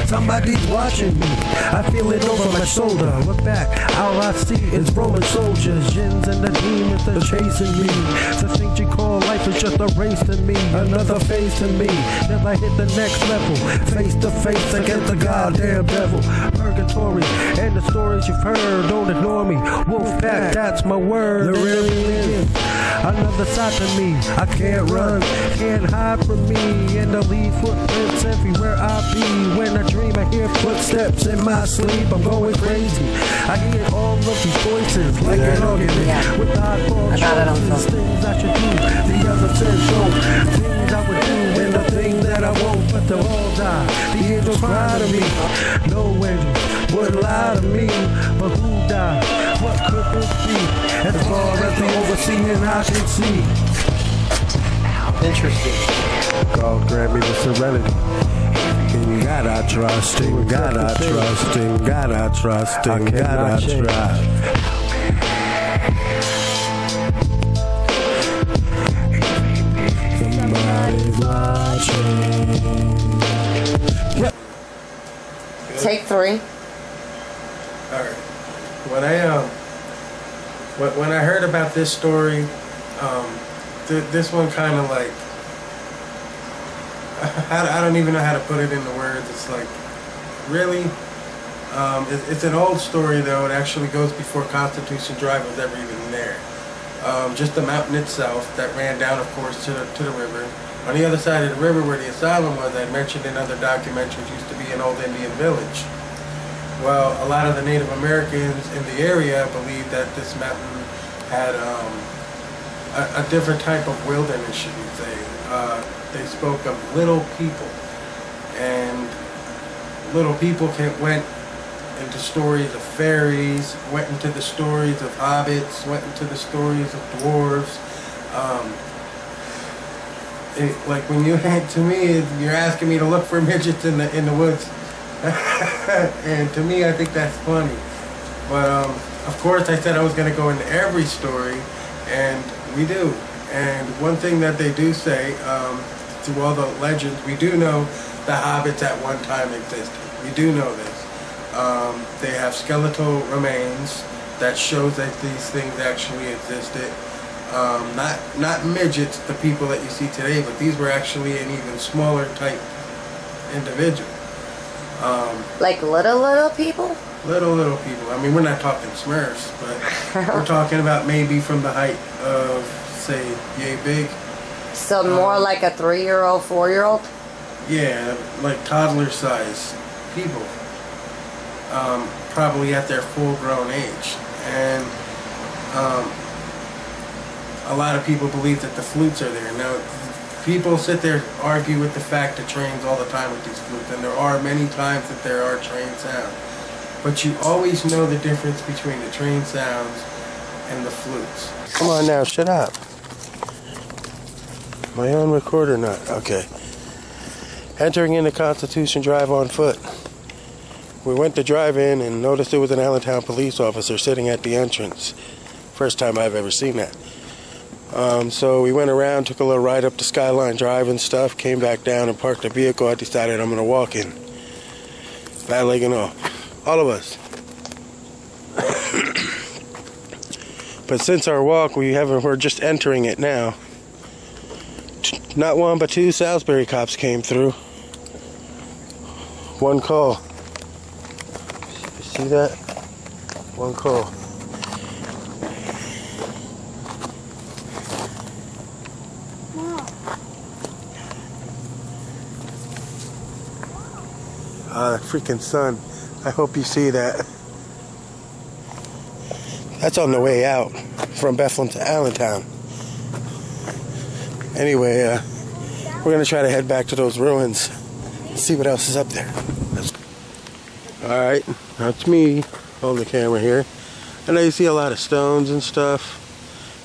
Somebody's watching me. I feel it over my shoulder. Look back, all I see is Roman soldiers, jinns and the demons that chasing me. The things you call life is just a race to me, another phase to me. Till I hit the next level, face to face against the goddamn devil. Purgatory and the stories you've heard, don't ignore me. Wolfpack, that's my word. There really is another side to me. I can't run, can't hide from me, and I leave footprints everywhere I be. When I dream, I hear footsteps in my sleep. I'm going crazy. I hear all of these voices like an argument with oddball choices. Things I should do, the other says don't. Things I would do, and the things that I won't, but they'll all die. The angels cry to me. No angel would lie to me, but who died? What could this be? As far as the overseeing I can see. Interesting. God grant me the serenity. In God I trust, in God I trust, in God I trust, in God I trust. Somebody's watching. Yep. Take 3. Alright. When I heard about this story, this one kind of like, I don't even know how to put it into words. It's like, really? It's an old story though. It actually goes before Constitution Drive was ever even there. Just the mountain itself that ran down, of course, to the river. On the other side of the river where the asylum was, I mentioned in other documentaries, used to be an old Indian village. Well, a lot of the Native Americans in the area believed that this mountain had a different type of wilderness, should we say. They spoke of little people, and little people went into stories of fairies, went into the stories of hobbits, went into the stories of dwarves. Like when you to me, you're asking me to look for midgets in the woods, and to me, I think that's funny. But of course, I said I was going to go into every story, and we do. And one thing that they do say, through all the legends, we do know the hobbits at one time existed. We do know this. They have skeletal remains that shows that these things actually existed. Not midgets, the people that you see today, but these were actually an even smaller type individual. Like little people? Little people. I mean, we're not talking Smurfs, but we're talking about maybe from the height of, say, yay big. So more like a 3-year-old, 4-year-old? Yeah, like toddler-sized people. Probably at their full-grown age. And a lot of people believe that the flutes are there. Now, people sit there and argue with the fact that trains all the time with these flutes, and there are many times that there are train sounds. But you always know the difference between the train sounds and the flutes. Come on now, shut up. My own recorder not. Okay. Entering into Constitution Drive on foot. We went to drive in and noticed there was an Allentown police officer sitting at the entrance. First time I've ever seen that. So we went around, took a little ride up to Skyline Drive and stuff, came back down and parked the vehicle. I decided I'm going to walk in. Bad leg and all. All of us. But since our walk, we're just entering it now. Not one, but 2 Salisbury cops came through. One call. You see that? One call. Freaking sun. I hope you see that. That's on the way out from Bethlehem to Allentown. Anyway, we're going to try to head back to those ruins and see what else is up there. Alright, that's me holding the camera here. I know you see a lot of stones and stuff.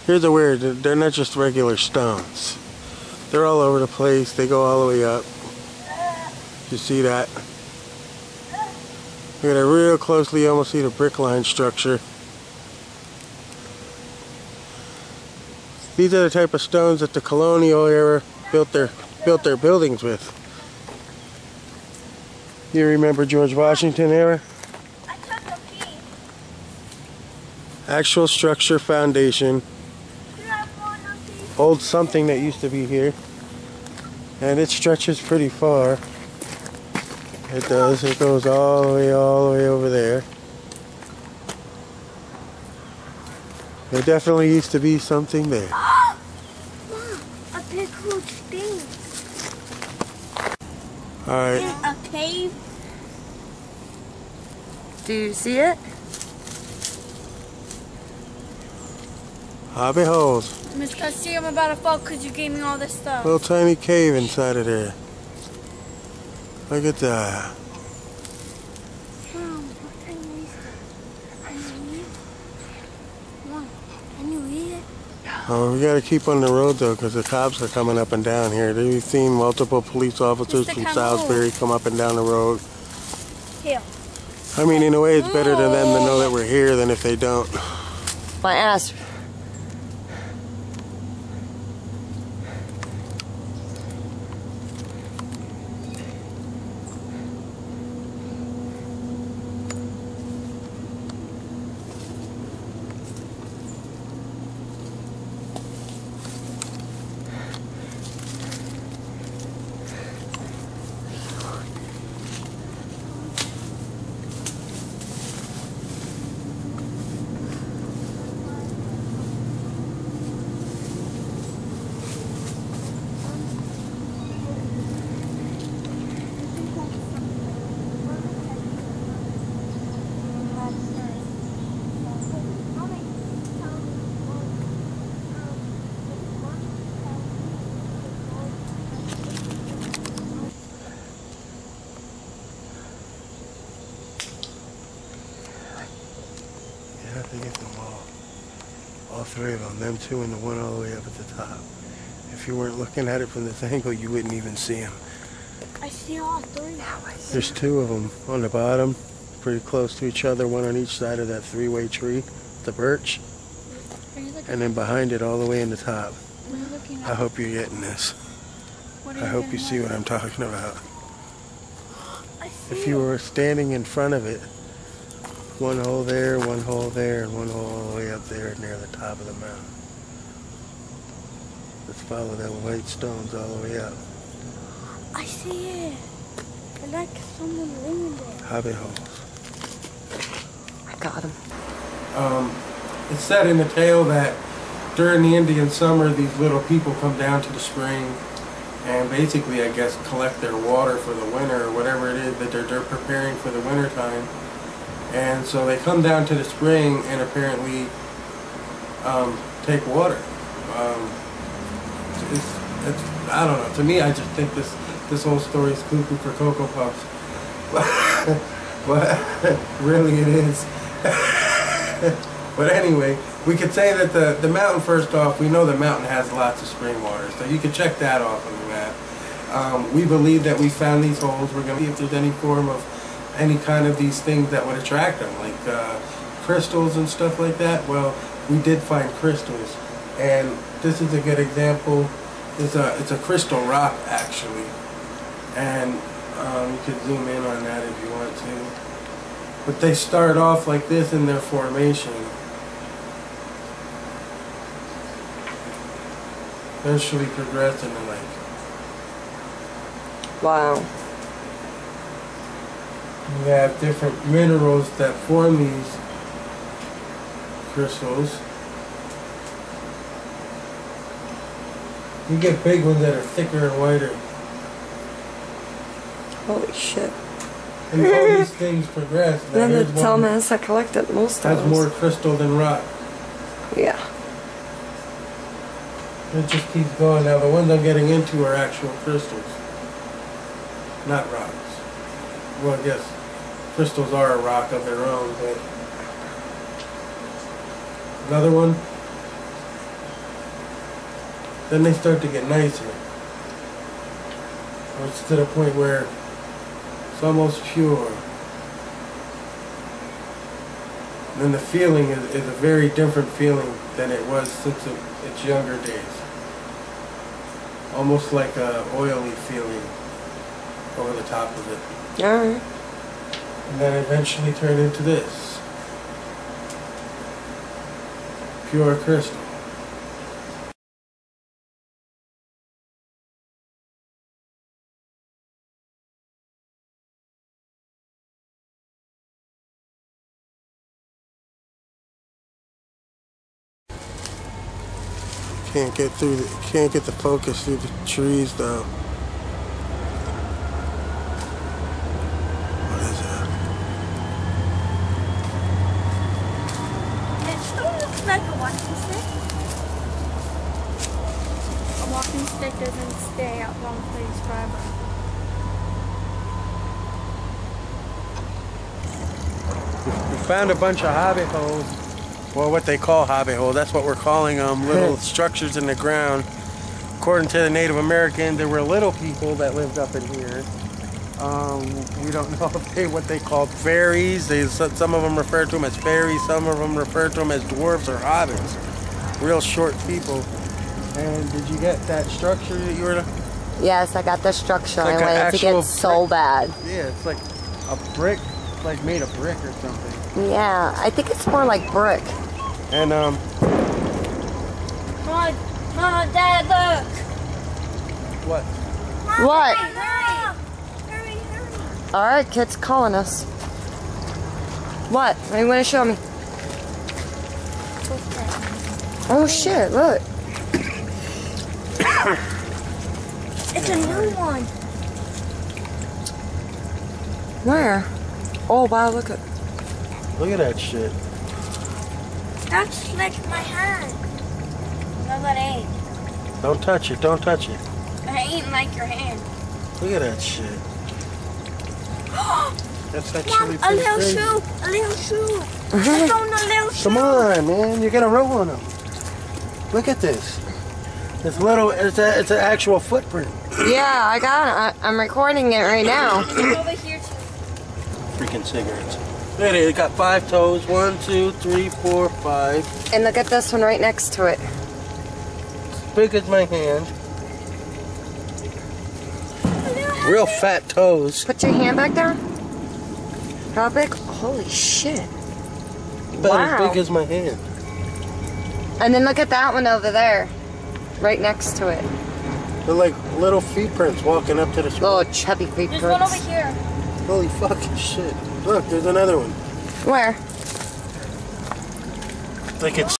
Here's the weird, they're not just regular stones. They're all over the place. They go all the way up. You see that? Look at it real closely, you almost see the brick line structure. These are the type of stones that the colonial era built their buildings with. You remember George Washington era? I took a pee. Actual structure foundation. Old something that used to be here. And it stretches pretty far. It does. It goes all the way over there. There definitely used to be something there. Mom, a big huge thing. Alright. A cave. Do you see it? Hobbit holes. Mitch, I see I'm about to fall because you gave me all this stuff. Little tiny cave inside of there. Look at that. Mom, what can you eat? Can you eat? Mom, can you eat it? Oh, we gotta keep on the road though, because the cops are coming up and down here. We've seen multiple police officers from Salisbury come up and down the road. Here. I mean, in a way, it's better to them to know that we're here than if they don't. My ass. You have to get them all three of them two and the one all the way up at the top. If you weren't looking at it from this angle, you wouldn't even see them. I see all three. There's two of them on the bottom, pretty close to each other, one on each side of that three-way tree, the birch, and then behind it all the way in the top. I hope you're getting this. I hope you see what I'm talking about. If you were standing in front of it, one hole there, and one hole all the way up there near the top of the mountain. Let's follow the white stones all the way up. I see it. I like someone living there. Hobbit holes. I got him. It's said in the tale that during the Indian summer, these little people come down to the spring and basically, I guess, collect their water for the winter or whatever it is that they're preparing for the winter time. And so they come down to the spring and apparently take water. I don't know. To me, I just think this whole story is cuckoo for Cocoa Puffs. But really it is. But anyway, we could say that the mountain, first off, we know the mountain has lots of spring water. So you could check that off on the map. We believe that we found these holes. We're going to see if there's any form of any kind of these things that would attract them, like crystals and stuff like that. Well, we did find crystals, and this is a good example. It's a crystal rock actually, and you could zoom in on that if you want to. But they start off like this in their formation, eventually progress into like. Wow. You have different minerals that form these crystals. You get big ones that are thicker and whiter. Holy shit. And all these things progress. Then the Thomas I collected most of has those. more crystal than rock. Yeah. It just keeps going. Now the ones I'm getting into are actual crystals, not rocks. Well, I guess crystals are a rock of their own, but another one. Then they start to get nicer. It's to the point where it's almost pure. then the feeling is a very different feeling than it was since its younger days. Almost like a oily feeling over the top of it. Alright. And then eventually turn into this. Pure crystal. Can't get the focus through the trees though. What is that? It still looks like a walking stick. A walking stick doesn't stay at one place forever. We found a bunch of hobbit holes. Well, what they call hobbit holes. That's what we're calling them. Little structures in the ground. According to the Native Americans, there were little people that lived up in here. We don't know if what they called ferries. Some of them refer to them as ferries. Some of them refer to them as dwarves or hobbits. Real short people. And did you get that structure that you were? Yes, I got the structure. Like I wanted to get so brick. bad. Yeah, it's like a brick, like made of brick or something. Yeah, I think it's more like brick. And Mom, Dad, look. what? What? Hurry. Alright, kid's calling us. What? What do you want to show me? Oh shit, look. It's a new one. Where? Oh wow, look at. Look at that shit. That's like my hand. No, that ain't. Don't touch it. Don't touch it. That ain't like your hand. Look at that shit. That's Mom, actually a pretty little crazy. shoe. A little shoe. I found a little shoe. Come on, man. You're gonna roll on them. Look at this. It's little. It's an actual footprint. Yeah, I got it. I'm recording it right now. It's over here too. Freaking cigarettes. Look at it. It got 5 toes. 1, 2, 3, 4, 5. And look at this one right next to it. As big as my hand. Real fat toes. Put your hand back down. How big? Holy shit. About Wow. as big as my hand. And then look at that one over there. Right next to it. They're like little feet prints walking up to the Little chubby feet There's one over prints. here. Holy fucking shit. Look, there's another one. Where? Like it's